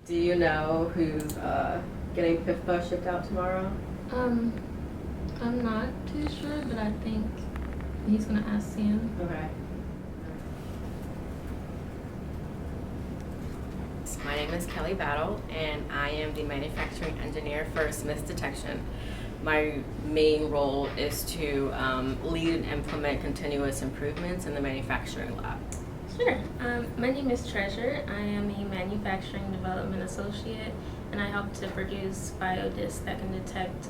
Do you know who's getting PIFPA shipped out tomorrow? Um, I'm not too sure, but I think he's gonna ask Sam. Okay. My name is Kelly Battle, and I am the manufacturing engineer for Smith's Detection. My main role is to lead and implement continuous improvements in the manufacturing lab. Sure. My name is Treasure. I am a manufacturing development associate, and I help to produce biodiscs that can detect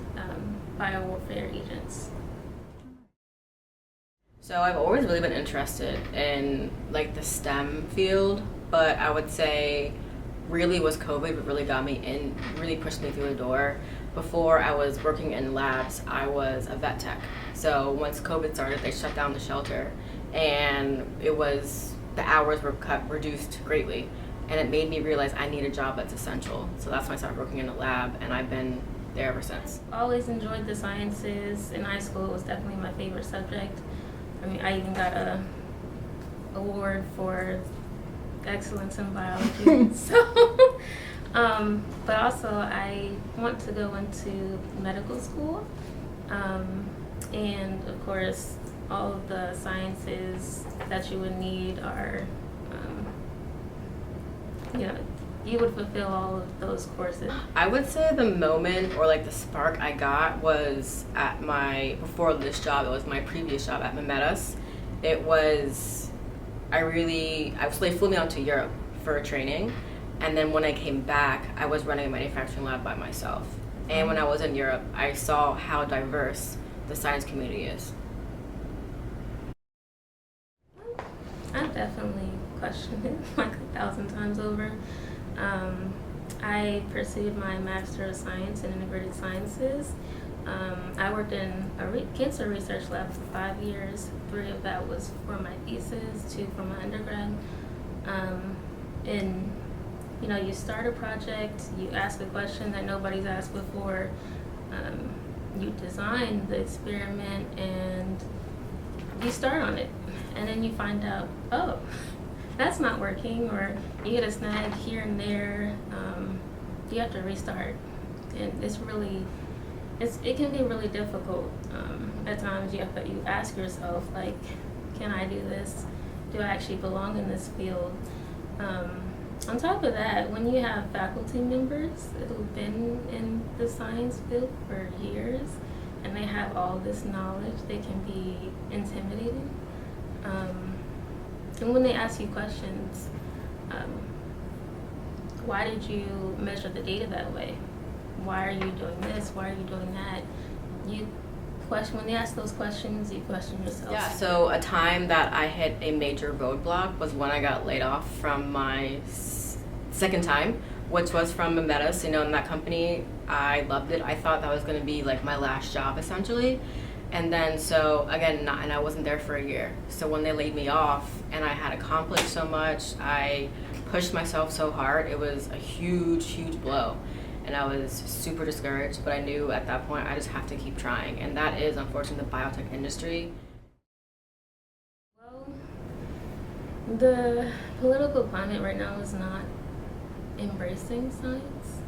biowarfare agents. So I've always really been interested in like the STEM field, but I would say really was COVID what really got me in, really pushed me through the door. Before I was working in labs, I was a vet tech. So once COVID started, they shut down the shelter, and the hours were reduced greatly, and it made me realize I need a job that's essential. So that's when I started working in a lab, and I've been there ever since. I always enjoyed the sciences. In high school, it was definitely my favorite subject. I mean, I even got a award for excellence in biology. But also I want to go into medical school, and of course all of the sciences that you would need are, you would fulfill all of those courses. I would say the moment or like the spark I got was before this job, it was my previous job at IMET. They flew me out to Europe for training, and then when I came back, I was running a manufacturing lab by myself. And when I was in Europe, I saw how diverse the science community is. I've definitely questioned it like 1,000 times over. I pursued my Master of Science in Integrated Sciences. I worked in a cancer research lab for 5 years. 3 of that was for my thesis, 2 for my undergrad. And you start a project, you ask a question that nobody's asked before, you design the experiment, and you start on it. And then you find out, oh, that's not working, or you get a snag here and there. You have to restart. And it can be really difficult. At times you ask yourself, like, can I do this? Do I actually belong in this field? On top of that, when you have faculty members who've been in the science field for years and they have all this knowledge, they can be intimidating. And when they ask you questions, why did you measure the data that way? Why are you doing this? Why are you doing that? When they ask those questions, you question yourself. Yeah, so a time that I hit a major roadblock was when I got laid off from my second time, which was from IMET. In that company, I loved it. I thought that was going to be like my last job, essentially. And then, and I wasn't there for a year. So when they laid me off and I had accomplished so much, I pushed myself so hard, it was a huge, huge blow. And I was super discouraged, but I knew at that point I just have to keep trying. And that is, unfortunately, the biotech industry. Well, the political climate right now is not embracing science.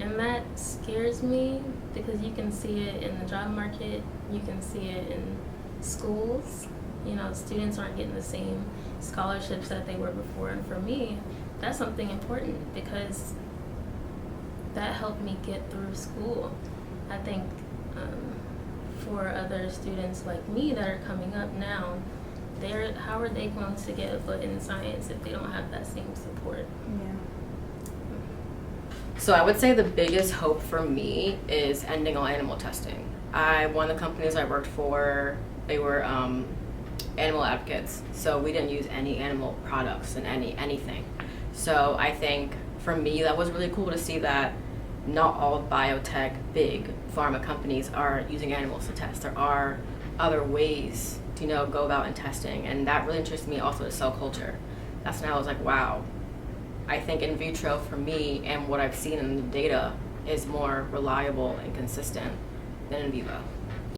And that scares me because you can see it in the job market, you can see it in schools. Students aren't getting the same scholarships that they were before. And for me, that's something important because that helped me get through school. I think for other students like me that are coming up now, how are they going to get a foot in science if they don't have that same support? Yeah. So I would say the biggest hope for me is ending all animal testing. One of the companies I worked for, they were animal advocates, so we didn't use any animal products in anything. So I think for me that was really cool to see that not all biotech, big pharma companies are using animals to test. There are other ways to go about in testing, and that really interested me also, the cell culture. That's when I was like, wow, I think in vitro for me and what I've seen in the data is more reliable and consistent than in vivo.